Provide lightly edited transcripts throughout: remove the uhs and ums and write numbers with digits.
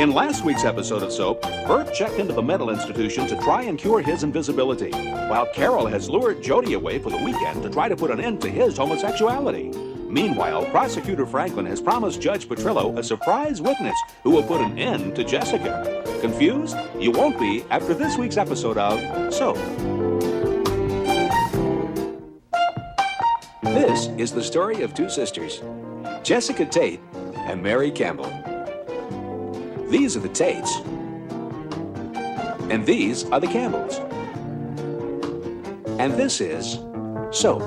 In last week's episode of Soap, Bert checked into the mental institution to try and cure his invisibility, while Carol has lured Jody away for the weekend to try to put an end to his homosexuality. Meanwhile, Prosecutor Franklin has promised Judge Petrillo a surprise witness who will put an end to Jessica. Confused? You won't be after this week's episode of Soap. This is the story of two sisters, Jessica Tate and Mary Campbell. These are the Tates, and these are the Campbells. And this is Soap.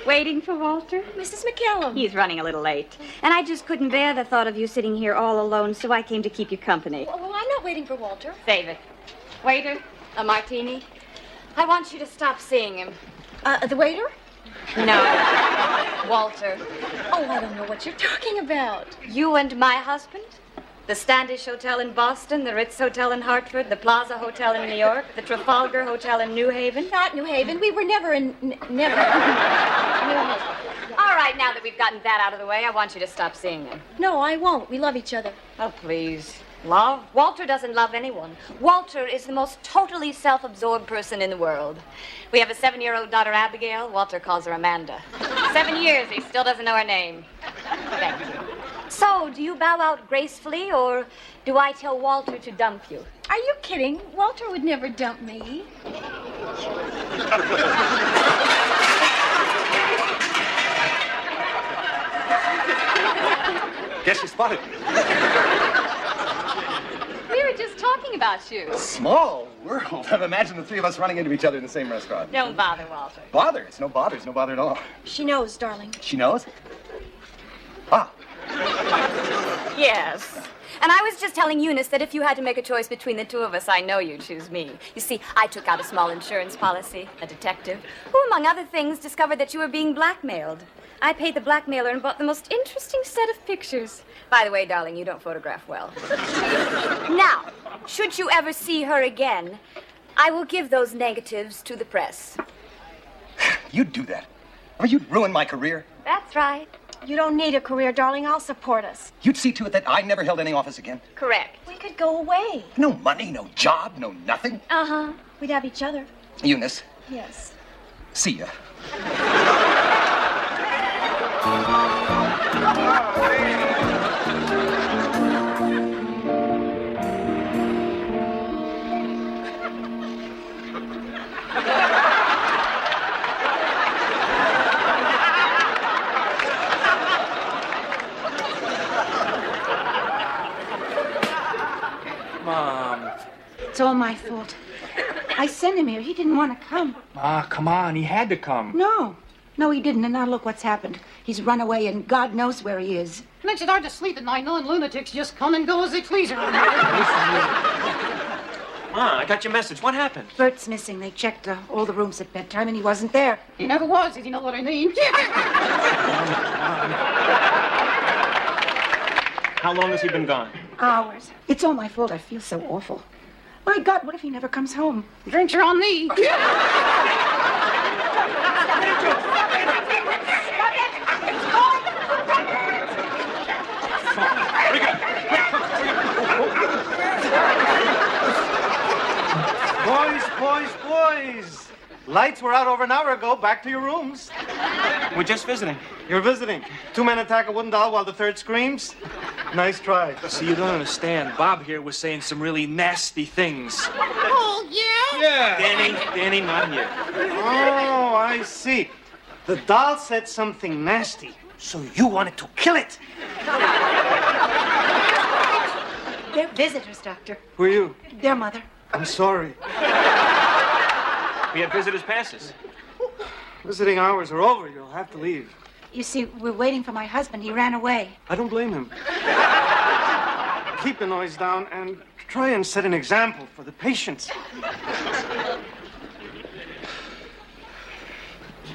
Waiting for Walter? Mrs. McCallum. He's running a little late. And I just couldn't bear the thought of you sitting here all alone, so I came to keep you company. Well, I'm not waiting for Walter. Save it. Waiter, a martini. I want you to stop seeing him. The waiter? No. Walter. Oh, I don't know what you're talking about. You and my husband? The Standish Hotel in Boston, the Ritz Hotel in Hartford, the Plaza Hotel in New York, the Trafalgar Hotel in New Haven. Not New Haven. We were never in... never. New Haven. All right, now that we've gotten that out of the way, I want you to stop seeing him. No, I won't. We love each other. Oh, please. Love? Walter doesn't love anyone. Walter is the most totally self-absorbed person in the world. We have a 7-year-old daughter, Abigail. Walter calls her Amanda. 7 years, he still doesn't know her name. Thank you. So, do you bow out gracefully, or do I tell Walter to dump you? Are you kidding? Walter would never dump me. Guess you spotted me. We were just talking about you. Small world. I've imagined the three of us running into each other in the same restaurant. Don't bother, Walter. Bother? It's no bother. It's no bother at all. She knows, darling. She knows? Ah. Yes. And I was just telling Eunice that if you had to make a choice between the two of us, I know you'd choose me. You see, I took out a small insurance policy, a detective, who, among other things, discovered that you were being blackmailed. I paid the blackmailer and bought the most interesting set of pictures. By the way, darling, you don't photograph well. Now, should you ever see her again, I will give those negatives to the press. You'd do that. I mean, you'd ruin my career. That's right. You don't need a career, darling. I'll support us. You'd see to it that I never held any office again. Correct. We could go away. No money, no job, no nothing. Uh-huh. We'd have each other. Eunice, Yes. see ya. Mom. It's all my fault. I sent him here. He didn't want to come. Ma, come on. He had to come. No, he didn't. And now look what's happened. He's run away, and God knows where he is. Makes it hard to sleep at night knowing lunatics just come and go as they please around here. Ma, I got your message. What happened? Bert's missing. They checked all the rooms at bedtime, and he wasn't there. He never was, if you know what I mean. How long has he been gone? Hours. It's all my fault. I feel so awful. My God, what if he never comes home? Drinks are on me. Boys. Lights were out over an hour ago. Back to your rooms. We're just visiting. You're visiting. 2 men attack a wooden doll while the third screams. Nice try. See, you don't understand. Bob here was saying some really nasty things. Oh, yeah? Yeah. Danny, not here. Oh, I see. The doll said something nasty, so you wanted to kill it. They're visitors, Doctor. Who are you? Their mother. I'm sorry. We had visitors' passes. Visiting hours are over. You'll have to leave. You see, we're waiting for my husband. He ran away. I don't blame him. Keep the noise down and try and set an example for the patients.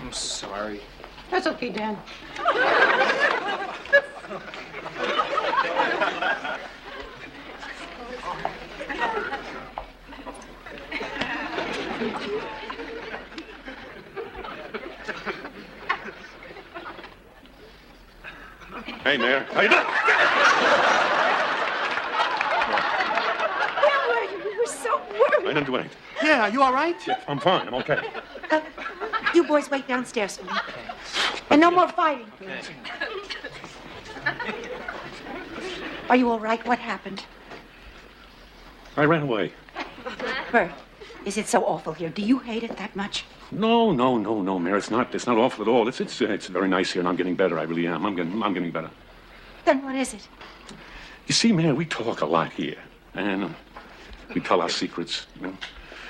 I'm sorry. That's okay, Dan. Hey, Mayor. How you doing? Where were you? We were so worried. I didn't do anything. Yeah, you all right? Yeah, I'm fine. I'm okay. You boys wait downstairs for me. And no more fighting. Are you all right? What happened? I ran away. Bert, is it so awful here? Do you hate it that much? No, Mayor. It's not awful at all. It's very nice here, and I'm getting better. I really am. I'm getting better. Then what is it? You see, Mayor, we talk a lot here, and we tell our secrets, you know.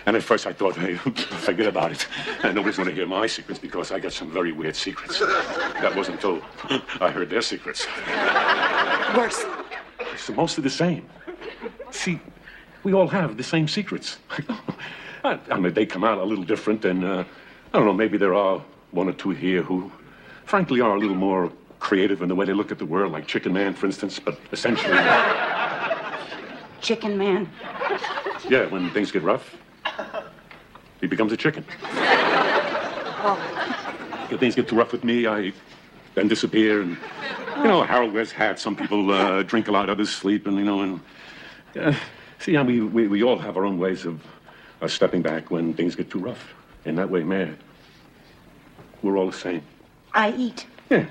And at first I thought, hey, forget about it. And nobody's going to hear my secrets because I got some very weird secrets. That wasn't until I heard their secrets. Worse. It's mostly the same. See, we all have the same secrets. I mean, they come out a little different, and I don't know, maybe there are one or two here who, frankly, are a little more creative in the way they look at the world, like Chicken Man, for instance, but essentially... Chicken Man. Yeah, when things get rough, he becomes a chicken. Oh. If things get too rough with me, I then disappear, and, you know, Harold wears hats, some people drink a lot, others sleep, and, you know, and... see, I mean, we all have our own ways of stepping back when things get too rough. In that way, Mayor, we're all the same. I eat. Yeah.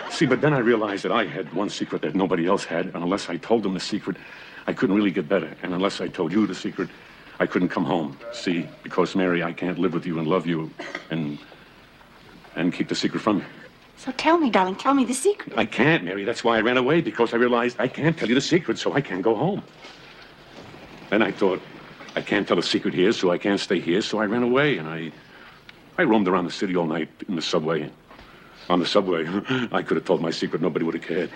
See, but then I realized that I had one secret that nobody else had, and unless I told them the secret, I couldn't really get better. And unless I told you the secret, I couldn't come home. See, because, Mary, I can't live with you and love you and keep the secret from you. So tell me, darling, tell me the secret. I can't, Mary. That's why I ran away, because I realized I can't tell you the secret, so I can't go home. Then I thought, I can't tell a secret here, so I can't stay here, so I ran away, and I roamed around the city all night in the subway. On the subway, I could have told my secret. Nobody would have cared.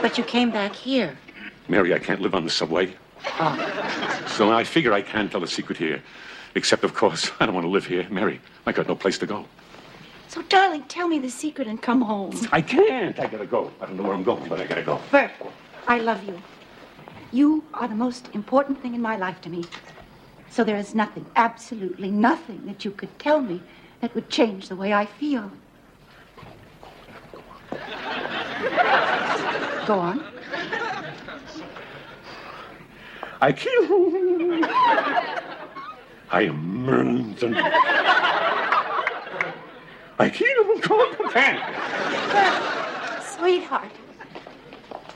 But you came back here. Mary, I can't live on the subway. Oh. So I figure I can tell a secret here. Except, of course, I don't want to live here. Mary, I got no place to go. So, darling, tell me the secret and come home. I can't. I gotta go. I don't know where I'm going, but I gotta go. Bert, I love you. You are the most important thing in my life to me. So there is nothing, absolutely nothing that you could tell me that would change the way I feel. Go on. I kill. I am Merlin. I kill. Come on. Sweetheart,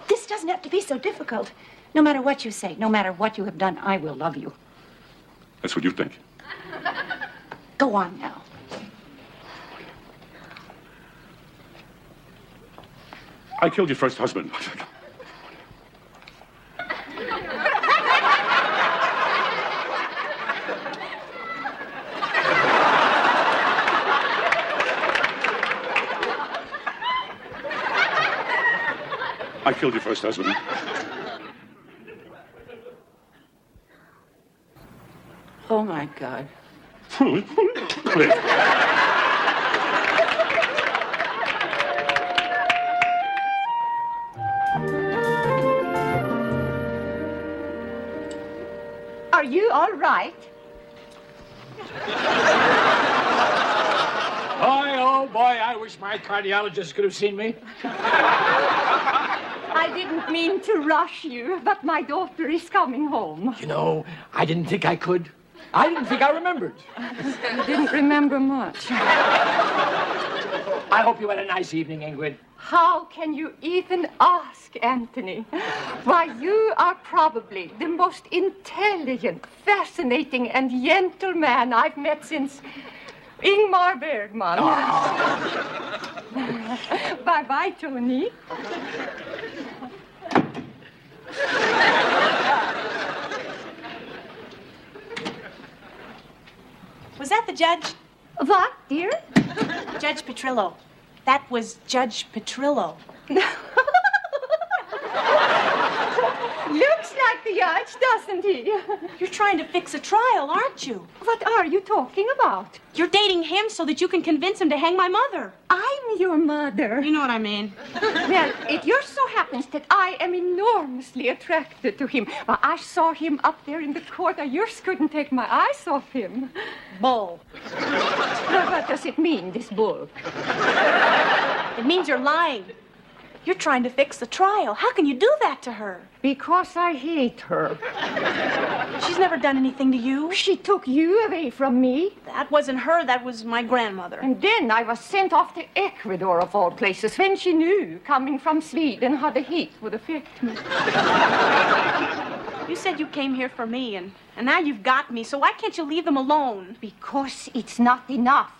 this doesn't have to be so difficult. No matter what you say, no matter what you have done, I will love you. That's what you think. Go on now. I killed your first husband. I killed your first husband. Oh, my God. Are you all right? Oh, boy, I wish my cardiologist could have seen me. I didn't mean to rush you, but my daughter is coming home. You know, I didn't think I could. I didn't think I remembered. You didn't remember much. I hope you had a nice evening, Ingrid. How can you even ask, Anthony? Why, you are probably the most intelligent, fascinating, and gentle man I've met since Ingmar Bergman. Oh. Bye-bye, Tony. Was that the judge? What, dear? Judge Petrillo. That was Judge Petrillo. Looks like the judge, doesn't he? You're trying to fix a trial, aren't you? What are you talking about? You're dating him so that you can convince him to hang my mother. I'm your mother. You know what I mean. Well, it just so happens that I am enormously attracted to him. Well, I saw him up there in the court. I just couldn't take my eyes off him. Bull. Now, what does it mean, this bull? It means you're lying. You're trying to fix the trial. How can you do that to her? Because I hate her. She's never done anything to you. She took you away from me. That wasn't her, that was my grandmother. And then I was sent off to Ecuador, of all places, when she knew, coming from Sweden, how the heat would affect me. You said you came here for me, and now you've got me, so why can't you leave them alone? Because it's not enough.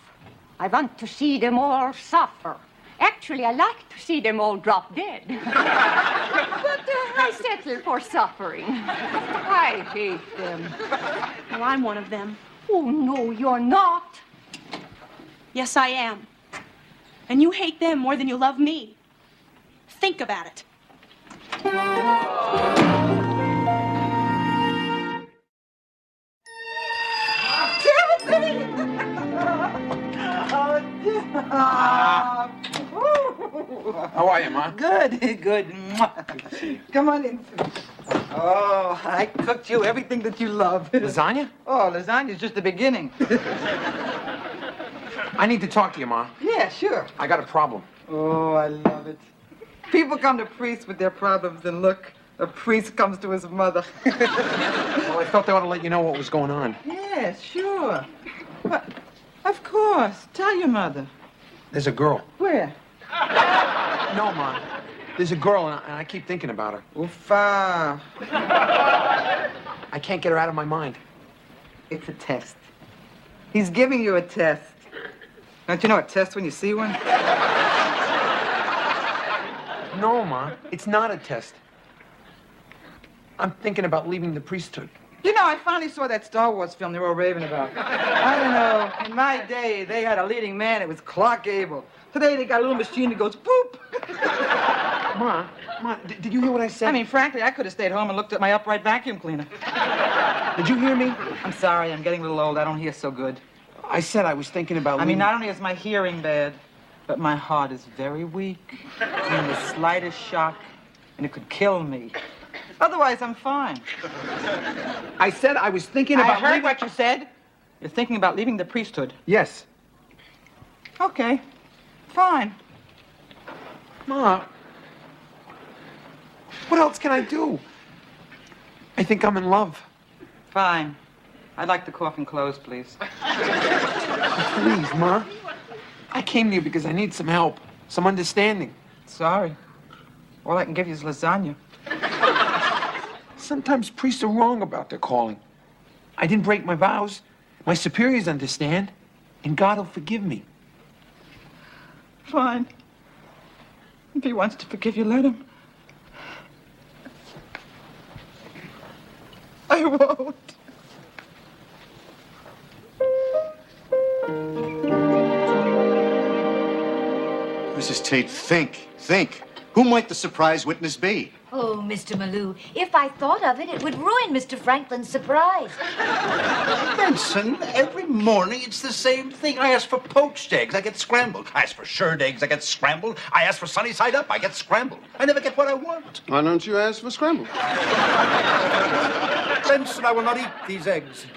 I want to see them all suffer. Actually, I like to see them all drop dead. But I settle for suffering. I hate them. Well, I'm one of them. Oh, no, you're not. Yes, I am. And you hate them more than you love me. Think about it. How are you, Ma? Good, good. Come on in. Oh, I cooked you everything that you love. Lasagna? Oh, lasagna's just the beginning. I need to talk to you, Ma. Yeah, sure. I got a problem. Oh, I love it. People come to priests with their problems, and look, a priest comes to his mother. Well, I felt I ought to let you know what was going on. Yeah, sure. But, of course. Tell your mother. There's a girl. Where? No, Ma. There's a girl, and I keep thinking about her. Uffa. I can't get her out of my mind. It's a test. He's giving you a test. Don't you know a test when you see one? No, Ma. It's not a test. I'm thinking about leaving the priesthood. You know, I finally saw that Star Wars film they were all raving about. I don't know. In my day, they had a leading man. It was Clark Gable. Today, they got a little machine that goes boop. Ma, did you hear what I said? I mean, frankly, I could have stayed home and looked at my upright vacuum cleaner. Did you hear me? I'm sorry. I'm getting a little old. I don't hear so good. I said I was thinking about I mean, not only is my hearing bad, but my heart is very weak. I mean, the slightest shock, and it could kill me. Otherwise, I'm fine. I said I was thinking about I heard what you said. You're thinking about leaving the priesthood. Yes. Okay. Fine. Ma, what else can I do? I think I'm in love. Fine. I'd like the coffin closed, please. Please, Ma. I came to you because I need some help, some understanding. Sorry. All I can give you is lasagna. Sometimes priests are wrong about their calling. I didn't break my vows. My superiors understand, and God will forgive me. Fine. If he wants to forgive you, let him. I won't. Mrs. Tate, think. Who might the surprise witness be? Oh, Mr. Malou, if I thought of it, it would ruin Mr. Franklin's surprise. Benson, every morning it's the same thing. I ask for poached eggs, I get scrambled. I ask for shirred eggs, I get scrambled. I ask for sunny side up, I get scrambled. I never get what I want. Why don't you ask for scrambled? Benson, I will not eat these eggs.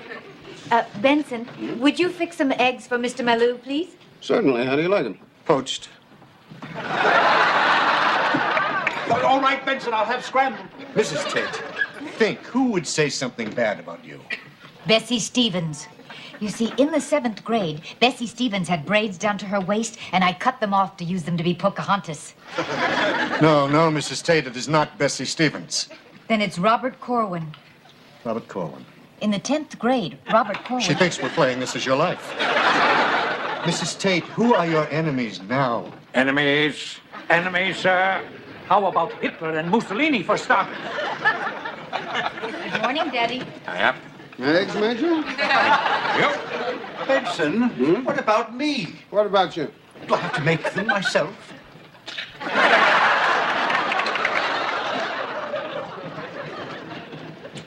Benson, would you fix some eggs for Mr. Malou, please? Certainly. How do you like them? Poached. All right, Benson, I'll have scrambled. Mrs. Tate, think. Who would say something bad about you? Bessie Stevens. You see, in the 7th grade, Bessie Stevens had braids down to her waist, and I cut them off to use them to be Pocahontas. No, Mrs. Tate, it is not Bessie Stevens. Then it's Robert Corwin. Robert Corwin. In the 10th grade, Robert Corwin... She thinks we're playing This Is Your Life. Mrs. Tate, who are your enemies now? Enemies, sir. How about Hitler and Mussolini for starters? Good morning, Daddy. Yep. Eggs, Major? Yep. Benson, what about me? What about you? Do I have to make them myself?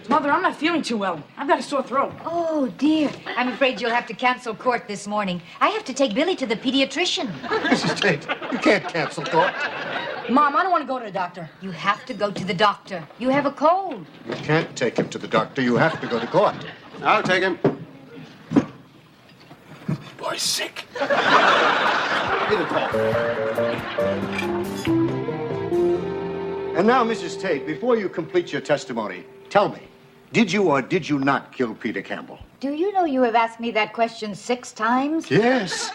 Mother, I'm not feeling too well. I've got a sore throat. Oh, dear. I'm afraid you'll have to cancel court this morning. I have to take Billy to the pediatrician. Mrs. Tate, you can't cancel court. Mom, I don't want to go to the doctor. You have to go to the doctor. You have a cold. You can't take him to the doctor. You have to go to court. I'll take him. Boy's sick. Get a call. And now, Mrs. Tate, before you complete your testimony, tell me, did you or did you not kill Peter Campbell? Do you know you have asked me that question 6 times? Yes.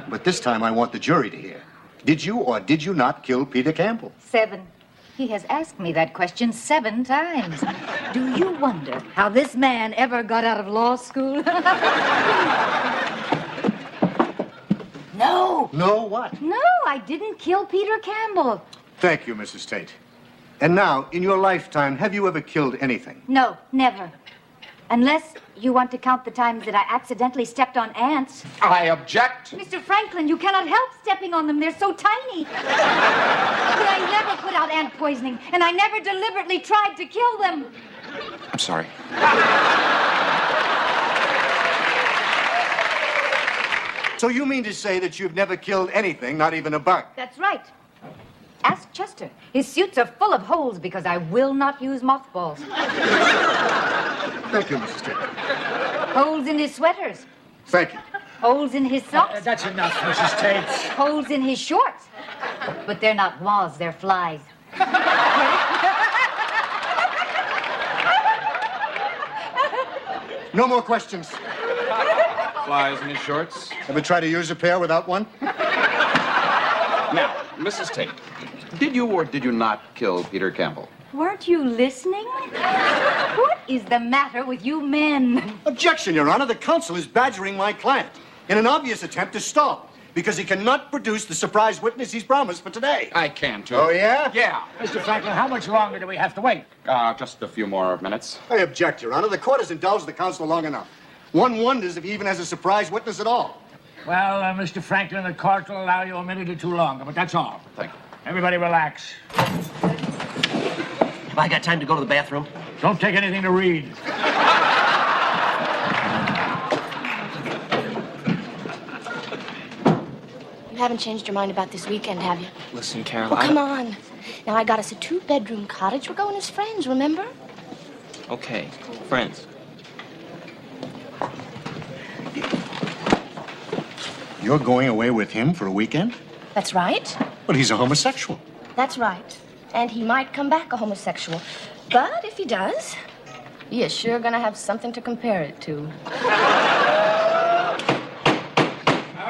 But this time I want the jury to hear. Did you or did you not kill Peter Campbell? 7. He has asked me that question 7 times. Do you wonder how this man ever got out of law school? No. No what? No, I didn't kill Peter Campbell. Thank you, Mrs. Tate. And now, in your lifetime, have you ever killed anything? No, never. Unless you want to count the times that I accidentally stepped on ants. I object. Mr. Franklin, you cannot help stepping on them. They're so tiny. But I never put out ant poisoning, and I never deliberately tried to kill them. I'm sorry. So you mean to say that you've never killed anything, not even a bug? That's right. Ask Chester. His suits are full of holes because I will not use mothballs. Thank you, Mrs. Tate. Holes in his sweaters. Thank you. Holes in his socks. That's enough, Mrs. Tate. Holes in his shorts. But they're not moths, they're flies. No more questions. Flies in his shorts. Ever try to use a pair without one? Now, Mrs. Tate, did you or did you not kill Peter Campbell? Weren't you listening? What is the matter with you men? Objection, Your Honor. The counsel is badgering my client in an obvious attempt to stall because he cannot produce the surprise witness he's promised for today. I can, too. Oh, yeah? Yeah. Mr. Franklin, how much longer do we have to wait? Just a few more minutes. I object, Your Honor. The court has indulged the counsel long enough. One wonders if he even has a surprise witness at all. Well, Mr. Franklin, the court will allow you a minute or 2 longer, but that's all. Thank you. Everybody relax. Have I got time to go to the bathroom? Don't take anything to read. You haven't changed your mind about this weekend, have you? Listen, Carol, Oh, come on. Now, I got us a 2-bedroom cottage. We're going as friends, remember? Okay, friends. You're going away with him for a weekend? That's right. But he's a homosexual. That's right. And he might come back a homosexual. But if he does, he is sure gonna have something to compare it to. All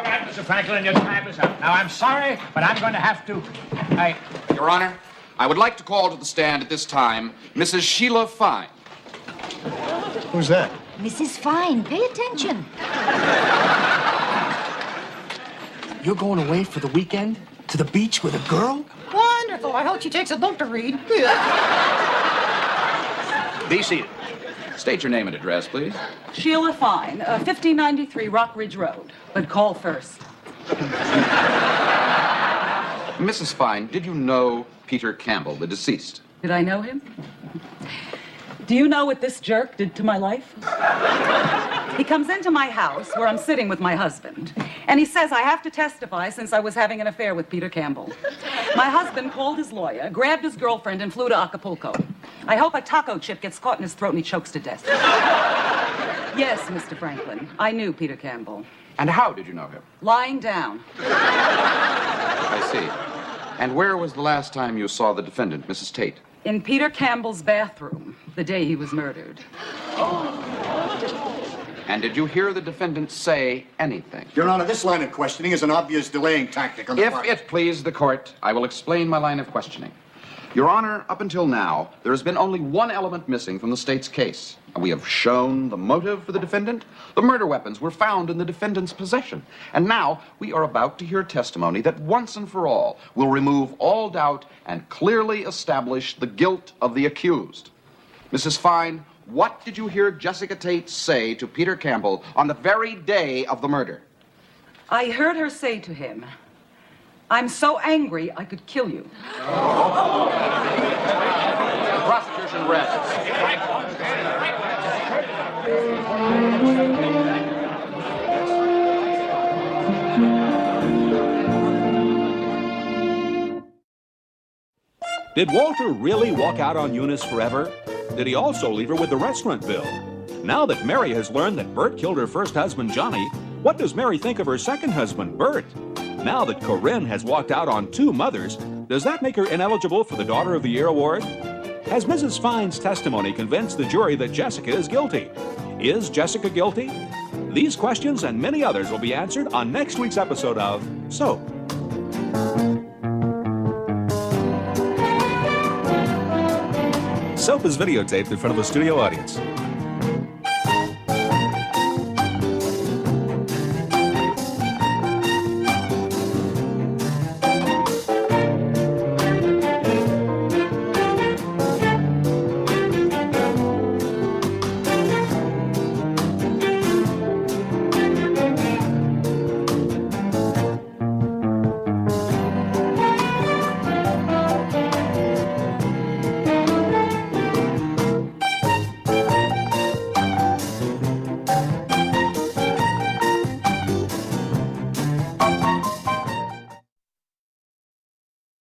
right, Mr. Franklin, your time is up. Now, I'm sorry, but I'm going to have to... Your Honor, I would like to call to the stand at this time Mrs. Sheila Fine. Who's that? Mrs. Fine, pay attention. You're going away for the weekend? To the beach with a girl? Wonderful. I hope she takes a book to read. Be seated. State your name and address, please. Sheila Fine, 1593 Rock Ridge Road. But call first. Mrs. Fine, did you know Peter Campbell, the deceased? Did I know him? Do you know what this jerk did to my life? He comes into my house where I'm sitting with my husband, and he says I have to testify since I was having an affair with Peter Campbell. My husband called his lawyer, grabbed his girlfriend, and flew to Acapulco. I hope a taco chip gets caught in his throat and he chokes to death. Yes, Mr. Franklin, I knew Peter Campbell. And how did you know him? Lying down. I see. And where was the last time you saw the defendant, Mrs. Tate? In Peter Campbell's bathroom, the day he was murdered. And did you hear the defendant say anything? Your Honor, this line of questioning is an obvious delaying tactic on the If part. it please the court, I will explain my line of questioning. Your Honor, up until now, there has been only one element missing from the state's case. We have shown the motive for the defendant. The murder weapons were found in the defendant's possession. And now we are about to hear testimony that once and for all will remove all doubt and clearly establish the guilt of the accused. Mrs. Fine, what did you hear Jessica Tate say to Peter Campbell on the very day of the murder? I heard her say to him, "I'm so angry I could kill you." Prosecution rests. Did Walter really walk out on Eunice forever? Did he also leave her with the restaurant bill? Now that Mary has learned that Bert killed her first husband, Johnny, what does Mary think of her second husband, Bert? Now that Corinne has walked out on two mothers, does that make her ineligible for the Daughter of the Year award? Has Mrs. Fine's testimony convinced the jury that Jessica is guilty? Is Jessica guilty? These questions and many others will be answered on next week's episode of Soap. Soap is videotaped in front of a studio audience.